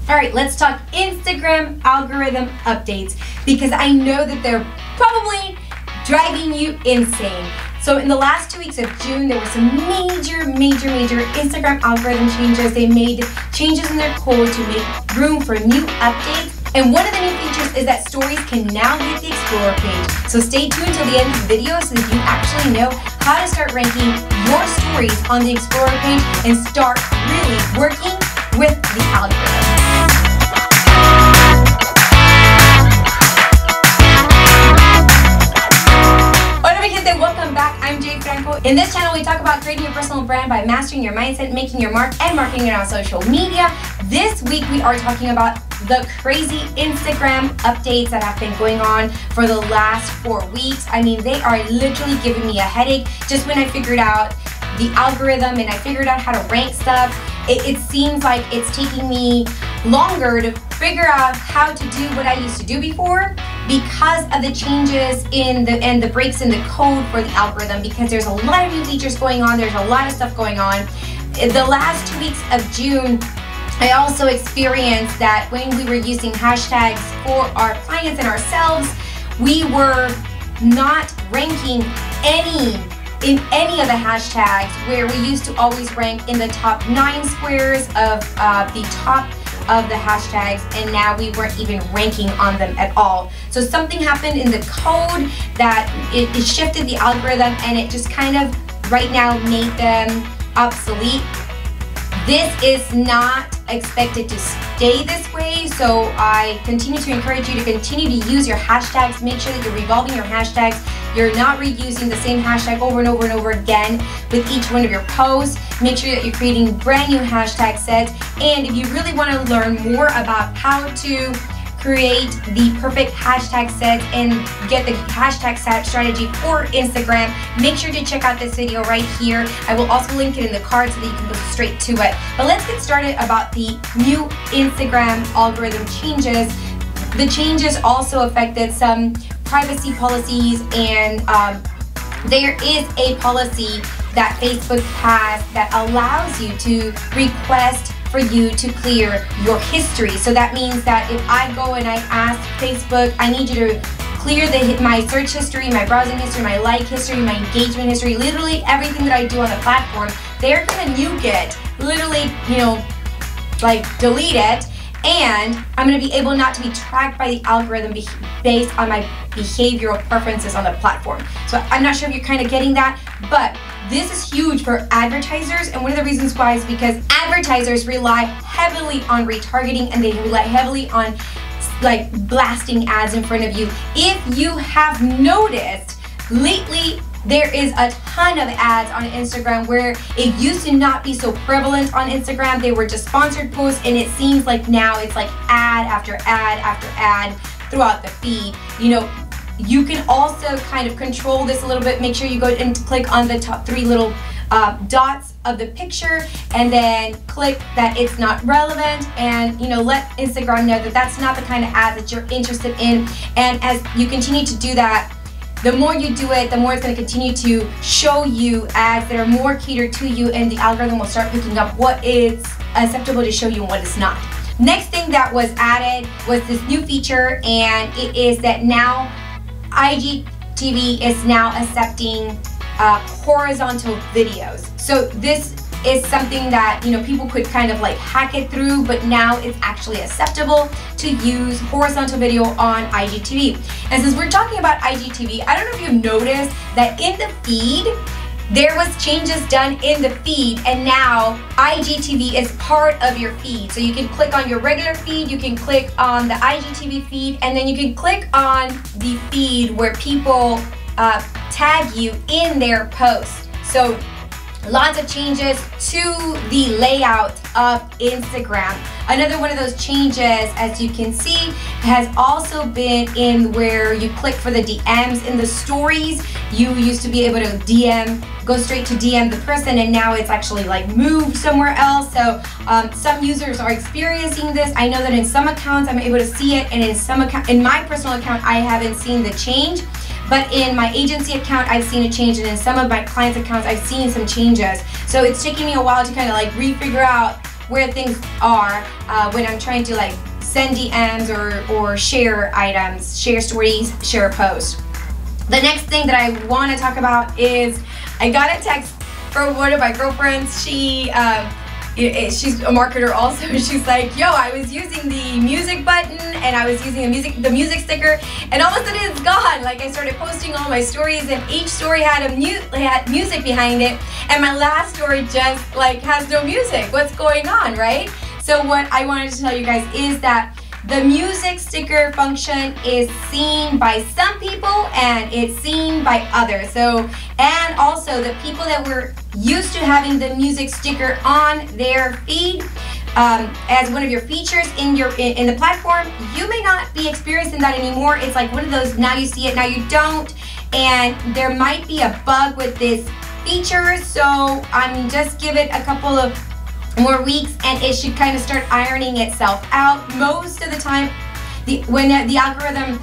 All right, let's talk Instagram algorithm updates because I know that they're probably driving you insane. So in the last 2 weeks of June, there were some major Instagram algorithm changes. They made changes in their code to make room for new updates. And one of the new features is that stories can now hit the Explorer page. So stay tuned till the end of the video so that you actually know how to start ranking your stories on the Explorer page and start really working with the algorithm. Welcome back, I'm Jay Franco. In this channel, we talk about creating your personal brand by mastering your mindset, making your mark, and marketing it on social media. This week, we are talking about the crazy Instagram updates that have been going on for the last 4 weeks. I mean, they are literally giving me a headache. Just when I figured out the algorithm and I figured out how to rank stuff, it seems like it's taking me longer to figure out how to do what I used to do before because of the changes in the breaks in the code for the algorithm, because there's a lot of new features going on, there's a lot of stuff going on. In the last 2 weeks of June, I also experienced that when we were using hashtags for our clients and ourselves, we were not ranking in any of the hashtags, where we used to always rank in the top 9 squares of the top of the hashtags, and now we weren't even ranking on them at all. So something happened in the code that it shifted the algorithm, and it just kind of right now made them obsolete. This is not expected to stay this way, so I continue to encourage you to continue to use your hashtags. Make sure that you're revolving your hashtags. You're not reusing the same hashtag over and over and over again with each one of your posts. Make sure that you're creating brand new hashtag sets. And if you really want to learn more about how to create the perfect hashtag sets and get the hashtag set strategy for Instagram, make sure to check out this video right here. I will also link it in the card so that you can go straight to it. But let's get started about the new Instagram algorithm changes. The changes also affected some privacy policies, and there is a policy that Facebook has that allows you to request for you to clear your history. So that means that if I go and I ask Facebook, I need you to clear my search history, my browsing history, my like history, my engagement history, literally everything that I do on the platform, they're gonna nuke it, literally, like delete it, and I'm going to be able not to be tracked by the algorithm based on my behavioral preferences on the platform. So I'm not sure if you're kind of getting that, but this is huge for advertisers, and one of the reasons why is because advertisers rely heavily on retargeting, and they rely heavily on like blasting ads in front of you. If you have noticed, lately there is a ton of ads on Instagram where it used to not be so prevalent on Instagram. They were just sponsored posts, and it seems like now it's like ad after ad after ad throughout the feed. You can also kind of control this a little bit. Make sure you go and click on the top 3 little dots of the picture, and then click that it's not relevant, and let Instagram know that that's not the kind of ad that you're interested in. And as you continue to do that, the more you do it, the more it's going to continue to show you ads that are more catered to you, and the algorithm will start picking up what is acceptable to show you and what is not. Next thing that was added was this new feature, and it is that now IGTV is now accepting horizontal videos. So this is something that people could kind of like hack it through, but now it's actually acceptable to use horizontal video on IGTV. And since we're talking about IGTV, I don't know if you've noticed that in the feed there was changes done in the feed, and now IGTV is part of your feed. So you can click on your regular feed, you can click on the IGTV feed, and then you can click on the feed where people tag you in their posts. So lots of changes to the layout of Instagram. Another one of those changes, as you can see, has also been in where you click for the DMs in the stories. You used to be able to go straight to DM the person, and now it's actually like moved somewhere else. So some users are experiencing this. I know that in some accounts I'm able to see it, and in my personal account I haven't seen the change. But in my agency account, I've seen a change, and in some of my clients' accounts, I've seen some changes. So it's taking me a while to kind of like re-figure out where things are when I'm trying to like send DMs or share items, share stories, share posts. The next thing that I want to talk about is I got a text from one of my girlfriends. She's a marketer also. She's like, yo, I was using the music button and I was using the music sticker, and all of a sudden it's gone. Like, I started posting all my stories and each story had music behind it, and my last story just like has no music. What's going on, right? So what I wanted to tell you guys is that the music sticker function is seen by some people and it's seen by others. And also the people that were used to having the music sticker on their feed as one of your features in the platform, you may not be experiencing that anymore. It's like one of those, now you see it, now you don't, and there might be a bug with this feature. So I mean, just give it a couple of more weeks and it should kind of start ironing itself out. Most of the time, when the algorithm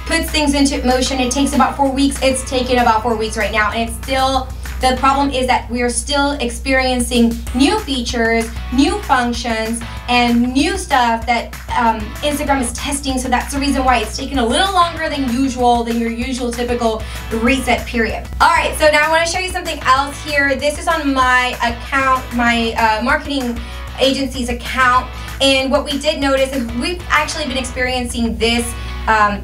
puts things into motion, it takes about 4 weeks. It's taken about 4 weeks right now, and it's still, the problem is that we are still experiencing new features, new functions, and new stuff that Instagram is testing. So that's the reason why it's taking a little longer than usual, than your usual typical reset period. All right, so now I want to show you something else here. This is on my account, my marketing agency's account. And what we did notice is we've actually been experiencing this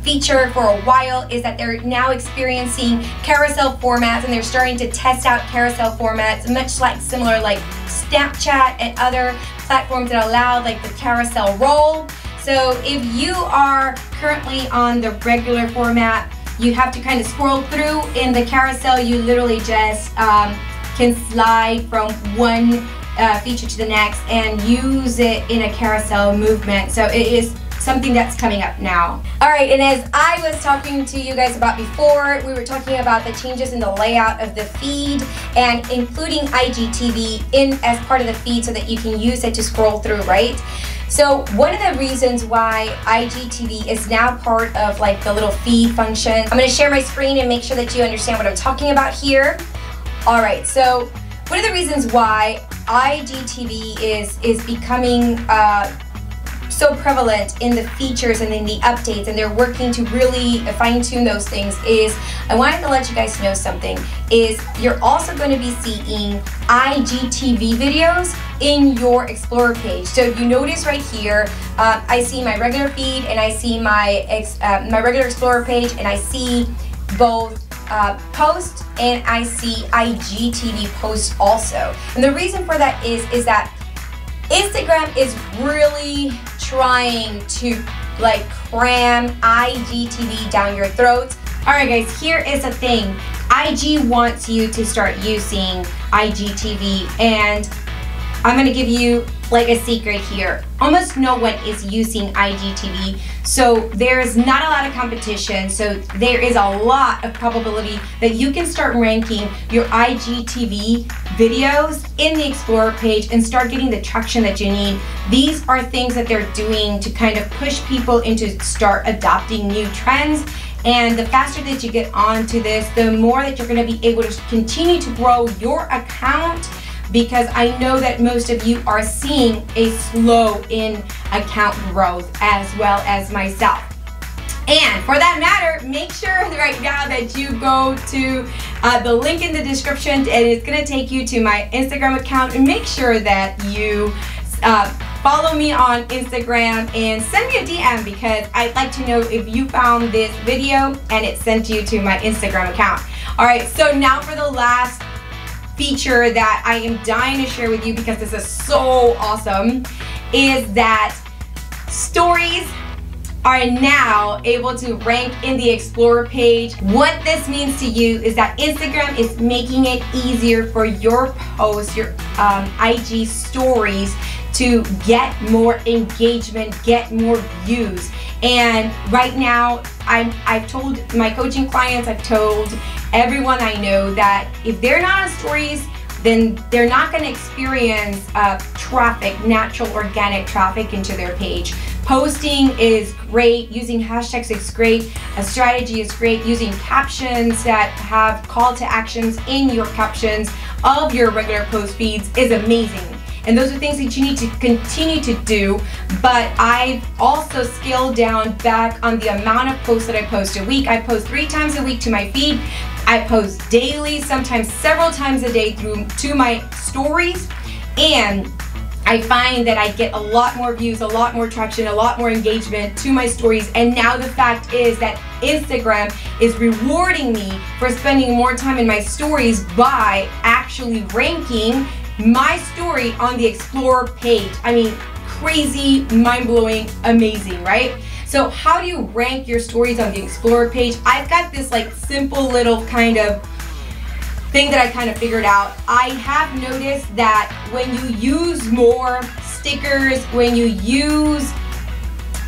feature for a while, is that they're now experiencing carousel formats, and they're starting to test out carousel formats, much like similar like Snapchat and other platforms that allow like the carousel roll. So if you are currently on the regular format, you have to kind of scroll through. In the carousel, you literally just can slide from one feature to the next and use it in a carousel movement. So it is something that's coming up now. All right, and as I was talking to you guys about before, we were talking about the changes in the layout of the feed and including IGTV as part of the feed so that you can use it to scroll through, right? So one of the reasons why IGTV is now part of like the little feed function, I'm gonna share my screen and make sure that you understand what I'm talking about here. All right, so one of the reasons why IGTV is becoming so prevalent in the features and in the updates, and they're working to really fine-tune those things, is I wanted to let you guys know something, is you're also going to be seeing IGTV videos in your Explorer page. So if you notice right here, I see my regular feed and I see my regular Explorer page, and I see both posts and I see IGTV posts also. And the reason for that is that Instagram is really trying to like cram IGTV down your throat. Alright guys, here is the thing. IG wants you to start using IGTV, and I'm gonna give you like a secret here. Almost no one is using IGTV, so there's not a lot of competition, so there is a lot of probability that you can start ranking your IGTV videos in the Explorer page and start getting the traction that you need. These are things that they're doing to kind of push people into start adopting new trends. And the faster that you get onto this, the more that you're going to be able to continue to grow your account, because I know that most of you are seeing a slow in account growth as well as myself. And for that matter, make sure right now that you go to the link in the description, and it's going to take you to my Instagram account, and make sure that you follow me on Instagram and send me a DM, because I'd like to know if you found this video and it sent you to my Instagram account. Alright, so now for the last feature that I am dying to share with you, because this is so awesome, is that stories are now able to rank in the Explorer page. What this means to you is that Instagram is making it easier for your posts, your IG stories, to get more engagement, get more views. And right now, I've told my coaching clients, I've told everyone I know that if they're not on stories, then they're not going to experience traffic, natural organic traffic into their page. Posting is great, using hashtags is great, a strategy is great, using captions that have call to actions in your captions of your regular post feeds is amazing. and those are things that you need to continue to do. But I've also scaled down back on the amount of posts that I post a week. I post 3 times a week to my feed. I post daily, sometimes several times a day to my stories, and I find that I get a lot more views, a lot more traction, a lot more engagement to my stories. And now the fact is that Instagram is rewarding me for spending more time in my stories by actually ranking my story on the Explore page. I mean, crazy, mind-blowing, amazing, right? So how do you rank your stories on the Explore page? I've got this like simple little kind of thing that I kind of figured out. I have noticed that when you use more stickers, when you use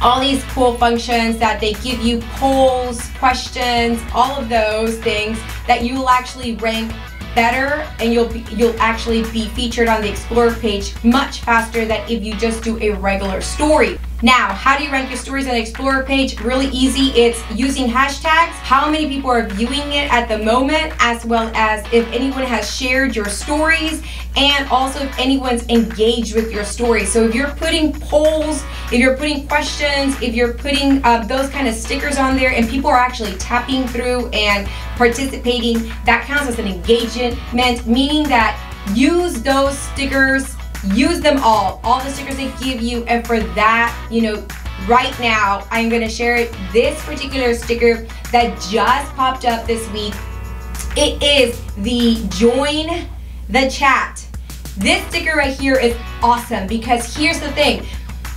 all these cool functions that they give you, polls, questions, all of those things, that you will actually rank better, and you'll actually be featured on the Explore page much faster than if you just do a regular story. Now, how do you rank your stories on the Explorer page? Really easy. It's using hashtags, how many people are viewing it at the moment, as well as if anyone has shared your stories, and also if anyone's engaged with your stories. So if you're putting polls, if you're putting questions, if you're putting those kind of stickers on there and people are actually tapping through and participating, that counts as an engagement, meaning that use those stickers, use them all the stickers they give you. And for that, you know, right now I'm going to share this particular sticker that just popped up this week. It is the join the chat. This sticker right here is awesome because here's the thing.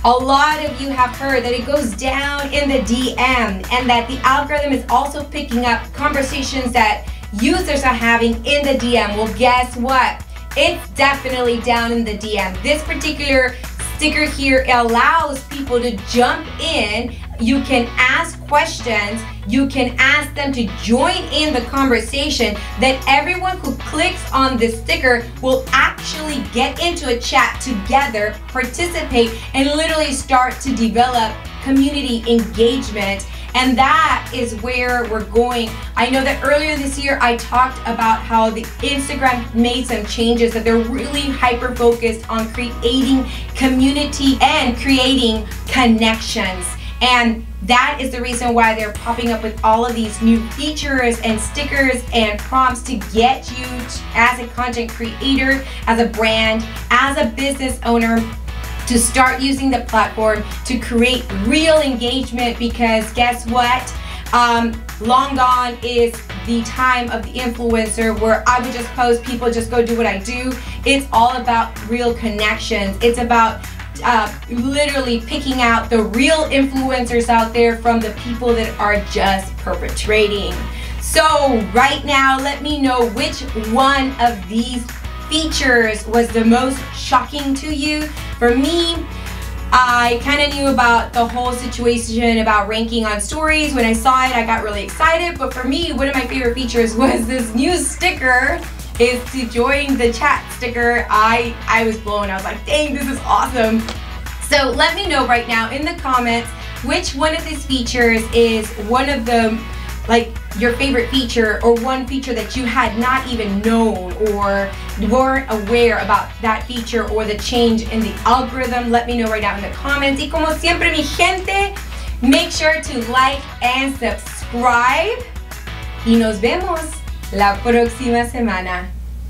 A lot of you have heard that it goes down in the DM and that the algorithm is also picking up conversations that users are having in the DM. Well, guess what? It's definitely down in the DM. This particular sticker here allows people to jump in. You can ask questions. You can ask them to join in the conversation. Then everyone who clicks on this sticker will actually get into a chat together, participate, and literally start to develop community engagement. And that is where we're going. I know that earlier this year I talked about how the Instagram made some changes, that they're really hyper focused on creating community and creating connections. And that is the reason why they're popping up with all of these new features and stickers and prompts to get you as a content creator, as a brand, as a business owner, to start using the platform to create real engagement. Because guess what? Long gone is the time of the influencer where I would just post, people just go do what I do. It's all about real connections. It's about literally picking out the real influencers out there from the people that are just perpetrating. So right now, let me know which one of these features was the most shocking to you. For me, I kind of knew about the whole situation about ranking on stories. When I saw it, I got really excited. But for me, one of my favorite features was this new sticker, is to join the chat sticker. I was blown. I was like, dang, this is awesome. So let me know right now in the comments which one of these features is one of the, like, your favorite feature, or one feature that you had not even known or weren't aware about that feature or the change in the algorithm. Let me know right now in the comments. Y como siempre, mi gente, make sure to like and subscribe. Y nos vemos la próxima semana.